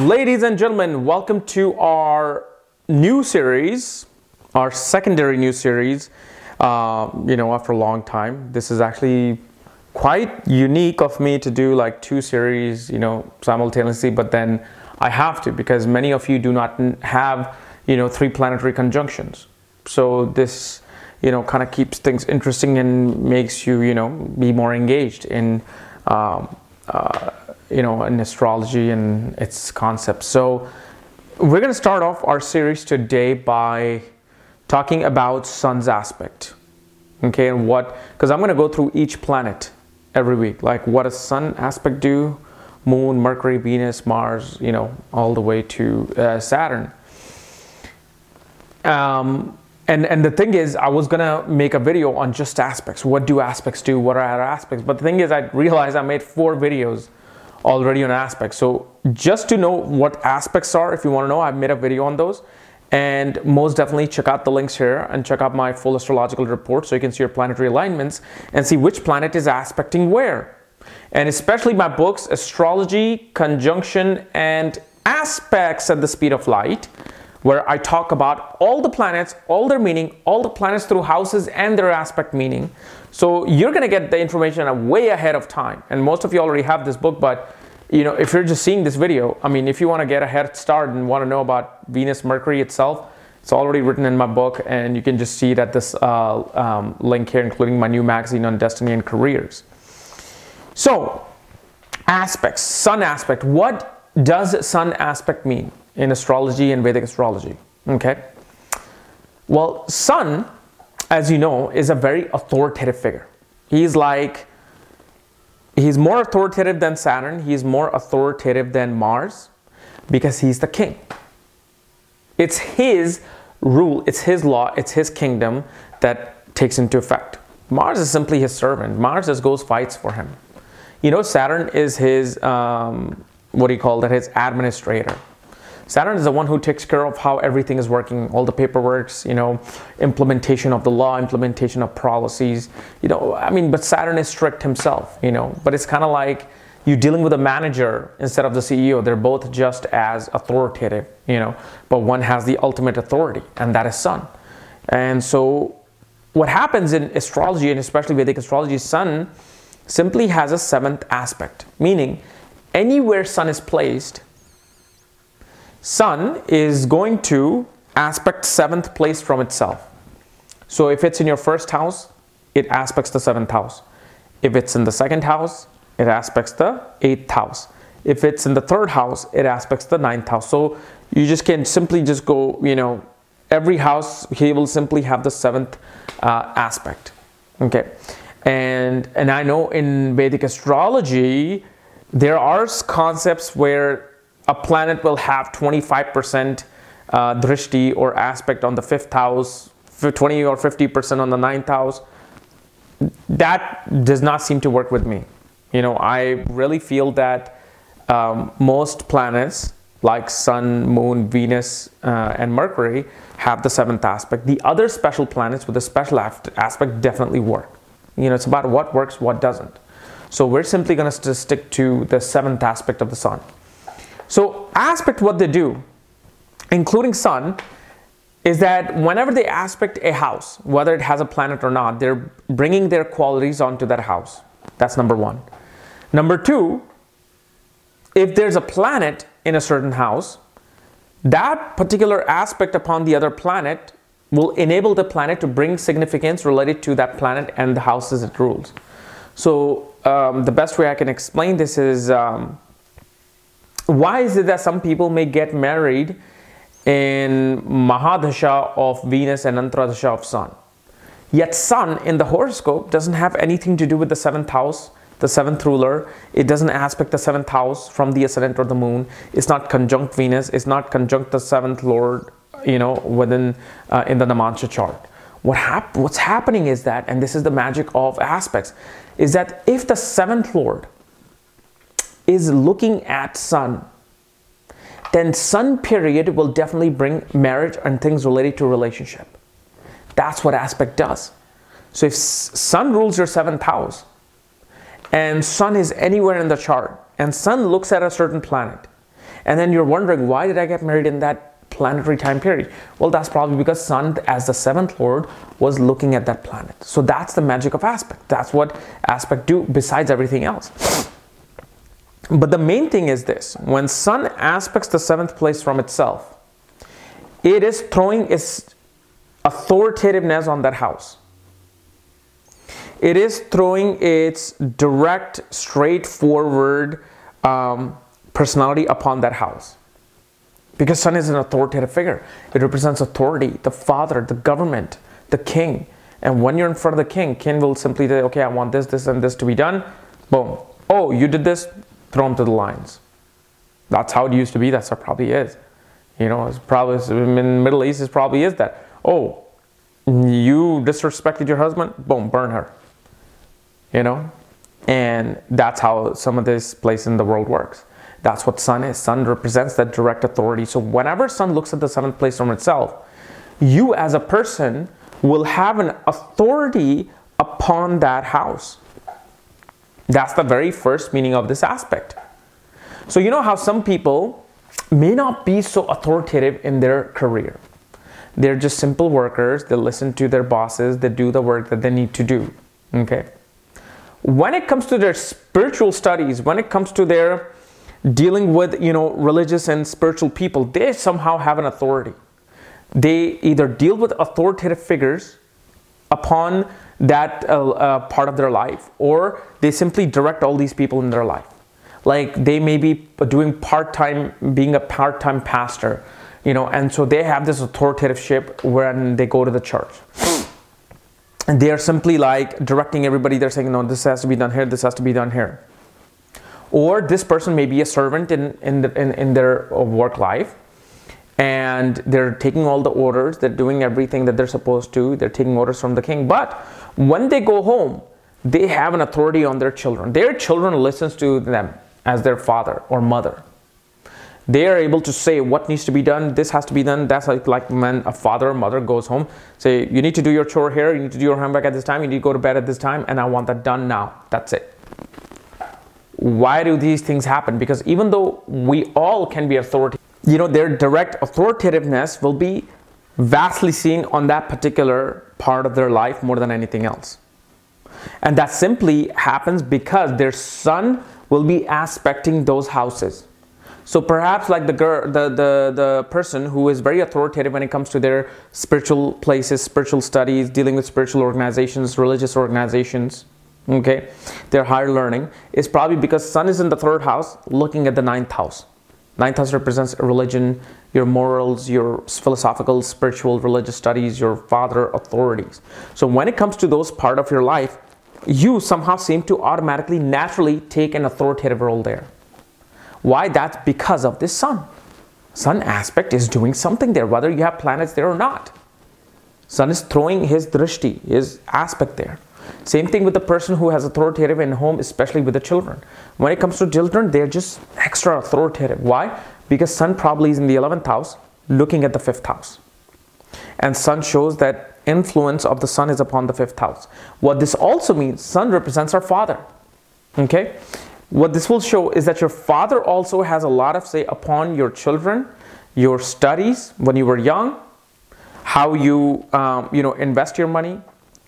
Ladies and gentlemen, welcome to our new series, our secondary new series. After a long time, this is actually quite unique of me to do like two series, simultaneously, but then I have to because many of you do not have, three planetary conjunctions. So this, kind of keeps things interesting and makes you, be more engaged in, in astrology and its concepts. So we're going to start off our series today by talking about sun's aspect. Okay, and because I'm going to go through each planet every week, like what does sun aspect do, moon, Mercury, Venus, Mars, all the way to Saturn. And the thing is, I was gonna make a video on just aspects. What do aspects do? What are aspects? But the thing is, I realized I made 4 videos already on aspects. So just to know what aspects are, if you want to know, I've made a video on those. And most definitely check out the links here and check out my full astrological report so you can see your planetary alignments and see which planet is aspecting where. And especially my books, Astrology, Conjunction, and Aspects at the Speed of Light, where I talk about all the planets, all their meaning, all the planets through houses and their aspect meaning. So you're going to get the information way ahead of time. And most of you already have this book, but if you're just seeing this video, if you want to get a head start and want to know about Venus, Mercury itself, it's already written in my book, and you can just see it at this link here, including my new magazine on destiny and careers. So, aspects, sun aspect. What does sun aspect mean in astrology and Vedic astrology? Okay. Well, sun, as you know, is a very authoritative figure. He's more authoritative than Saturn. He's more authoritative than Mars because he's the king. It's his rule, it's his law, it's his kingdom that takes into effect. Mars is simply his servant. Mars just goes fights for him. Saturn is his, his administrator. Saturn is the one who takes care of how everything is working, all the paperworks, implementation of the law, implementation of policies, but Saturn is strict himself, but it's kind of like you dealing with a manager instead of the CEO. They're both just as authoritative, but one has the ultimate authority, and that is sun. And so what happens in astrology, and especially Vedic astrology, sun simply has a 7th aspect, meaning anywhere sun is placed, sun is going to aspect 7th place from itself. So if it's in your 1st house, it aspects the 7th house. If it's in the 2nd house, it aspects the 8th house. If it's in the 3rd house, it aspects the 9th house. So you just can simply just go, every house, he will simply have the 7th aspect. Okay. And I know in Vedic astrology, there are concepts where a planet will have 25% drishti or aspect on the 5th house, 20 or 50% on the 9th house. That does not seem to work with me. I really feel that most planets like Sun, Moon, Venus, and Mercury have the 7th aspect. The other special planets with a special aspect definitely work. It's about what works, what doesn't. So we're simply going to stick to the 7th aspect of the sun. So aspect, what they do, including sun, is that whenever they aspect a house, whether it has a planet or not, they're bringing their qualities onto that house. That's number 1. Number 2, if there's a planet in a certain house, that particular aspect upon the other planet will enable the planet to bring significance related to that planet and the houses it rules. So the best way I can explain this is, why is it that some people may get married in Mahadasha of Venus and Antradasha of Sun? Yet Sun in the horoscope doesn't have anything to do with the 7th house, the 7th ruler. It doesn't aspect the 7th house from the ascendant or the moon. It's not conjunct Venus. It's not conjunct the 7th lord, within in the Namansha chart. What's happening is that, and this is the magic of aspects, is that if the 7th lord is looking at sun, then sun period will definitely bring marriage and things related to relationship. That's what aspect does. So if sun rules your 7th house and sun is anywhere in the chart and sun looks at a certain planet And then you're wondering, why did I get married in that planetary time period? Well, that's probably because Sun, as the seventh lord, was looking at that planet. So that's the magic of aspect. That's what aspect do besides everything else. But the main thing is this: when Sun aspects the seventh place from itself, it is throwing its authoritativeness on that house. It is throwing its direct, straightforward personality upon that house. Because Sun is an authoritative figure. It represents authority, the father, the government, the king. And when you're in front of the king, king will simply say, okay, I want this, this, and this to be done. Boom. Oh, you did this? Throw him to the lions. That's how it used to be. That's how it probably is. You know, it's probably in the Middle East, it probably is that. Oh, you disrespected your husband? Boom, burn her. You know? And that's how some of this place in the world works. That's what Sun is. Sun represents that direct authority. So whenever Sun looks at the seventh place from itself, you as a person will have an authority upon that house. That's the very first meaning of this aspect. So you know how some people may not be so authoritative in their career. They're just simple workers. They listen to their bosses. They do the work that they need to do. Okay. When it comes to their spiritual studies, when it comes to their dealing with, you know, religious and spiritual people, they somehow have an authority. They either deal with authoritative figures upon that part of their life, or they simply direct all these people in their life. Like they may be doing part-time, being a part-time pastor, you know, and so they have this authoritative when they go to the church. And they are simply like directing everybody. They're saying, no, this has to be done here, this has to be done here. Or this person may be a servant in their work life, and they're taking all the orders, they're doing everything that they're supposed to, they're taking orders from the king. But when they go home, they have an authority on their children. Their children listens to them as their father or mother. They are able to say what needs to be done, this has to be done. That's like when a father or mother goes home, say, you need to do your chore here, you need to do your homework at this time, you need to go to bed at this time, and I want that done now. That's it. Why do these things happen? Because even though we all can be authoritative, you know, their direct authoritativeness will be vastly seen on that particular part of their life more than anything else. And that simply happens because their Sun will be aspecting those houses. So perhaps like the person who is very authoritative when it comes to their spiritual places, spiritual studies, dealing with spiritual organizations, religious organizations, okay, their higher learning, is probably because Sun is in the third house looking at the ninth house. Ninth house represents religion, your morals, your philosophical, spiritual, religious studies, your father authorities. So when it comes to those part of your life, you somehow seem to automatically, naturally take an authoritative role there. Why? That's because of this Sun. Sun aspect is doing something there, whether you have planets there or not. Sun is throwing his drishti, his aspect there. Same thing with the person who has authoritative in home, especially with the children. When it comes to children, they're just extra authoritative. Why? Because Sun probably is in the 11th house, looking at the 5th house. And Sun shows that influence of the Sun is upon the 5th house. What this also means, Sun represents our father. Okay? What this will show is that your father also has a lot of say upon your children, your studies when you were young, how you, invest your money,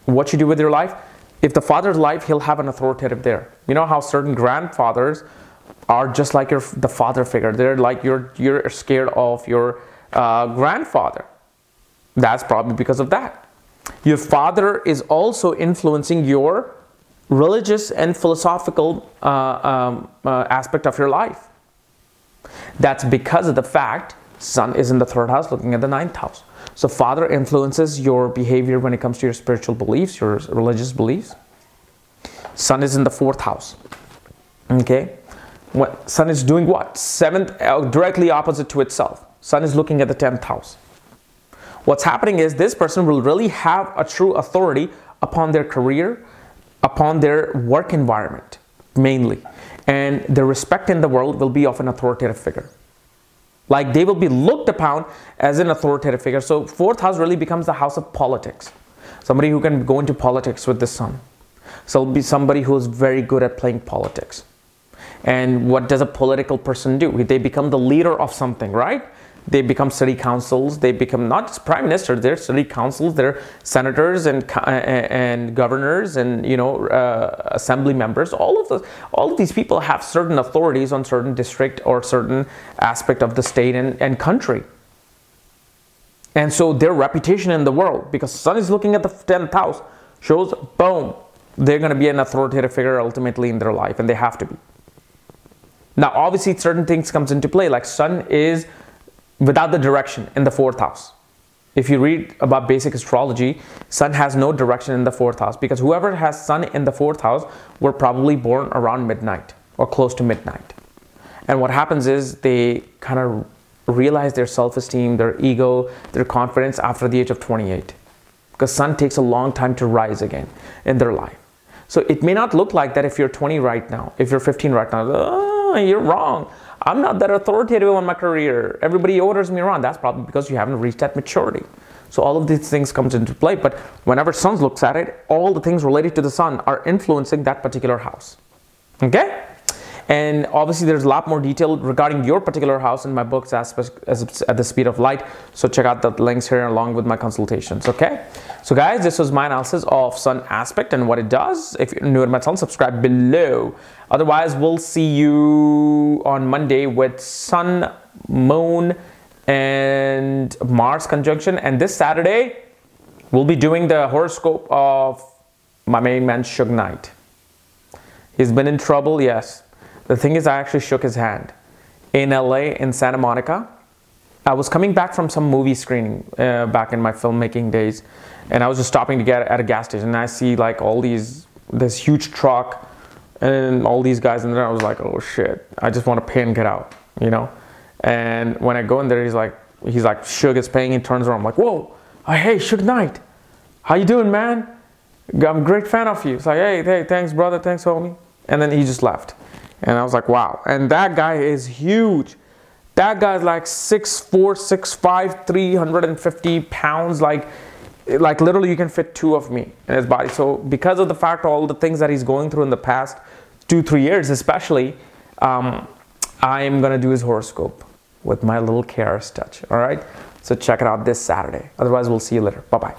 what you do with your life. If the father's life, he'll have an authoritative there. You know how certain grandfathers are just like the father figure. They're like you're scared of your grandfather. That's probably because of that. Your father is also influencing your religious and philosophical aspect of your life. That's because of the fact Sun is in the 3rd house looking at the 9th house. So father influences your behavior when it comes to your spiritual beliefs, your religious beliefs. Sun is in the 4th house. Okay? What Sun is doing what? 7th, directly opposite to itself. Sun is looking at the 10th house. What's happening is this person will really have a true authority upon their career, upon their work environment, mainly. And their respect in the world will be of an authoritative figure. Like they will be looked upon as an authoritative figure. So 4th house really becomes the house of politics. Somebody who can go into politics with the Sun. So it'll be somebody who is very good at playing politics. And what does a political person do? They become the leader of something, right? They become city councils. They become not just prime minister. They're city councils. They're senators and governors and assembly members. All of these people have certain authorities on certain district or certain aspect of the state and country. And so their reputation in the world, because Sun is looking at the 10th house, shows boom, they're going to be an authoritative figure ultimately in their life, and they have to be. Now, obviously, certain things comes into play, like Sun is without the direction in the 4th house. If you read about basic astrology, Sun has no direction in the 4th house, because whoever has Sun in the 4th house were probably born around midnight or close to midnight. And what happens is they kind of realize their self-esteem, their ego, their confidence after the age of 28. Because Sun takes a long time to rise again in their life. So it may not look like that if you're 20 right now, if you're 15 right now. Oh, you're wrong. I'm not that authoritative on my career. Everybody orders me around. That's probably because you haven't reached that maturity. So all of these things comes into play. But whenever Sun looks at it, all the things related to the Sun are influencing that particular house. Okay? And obviously there's a lot more detail regarding your particular house in my books at the Speed of Light. So check out the links here along with my consultations. Okay? So guys, this was my analysis of Sun aspect and what it does. If you're new to my channel, subscribe below. Otherwise, we'll see you on Monday with Sun, Moon, and Mars conjunction. And this Saturday, we'll be doing the horoscope of my main man, Suge Knight. He's been in trouble, yes. The thing is, I actually shook his hand in LA, in Santa Monica. I was coming back from some movie screening back in my filmmaking days. And I was just stopping to get at a gas station. And I see like all this huge truck and all these guys in there. I was like, oh shit, I just want to pay and get out, you know? And when I go in there, he's like, Suge is paying. He turns around. I'm like, whoa, hey, Suge Knight. How you doing, man? I'm a great fan of you. It's like, hey, thanks, brother. Thanks, homie. And then he just left. And I was like, wow. And that guy is huge. That guy's like 6'4", 6'5", 350 pounds. Like literally you can fit 2 of me in his body. So because of the fact all the things that he's going through in the past 2-3 years especially, I'm going to do his horoscope with my little KRS touch. All right. So check it out this Saturday. Otherwise, we'll see you later. Bye-bye.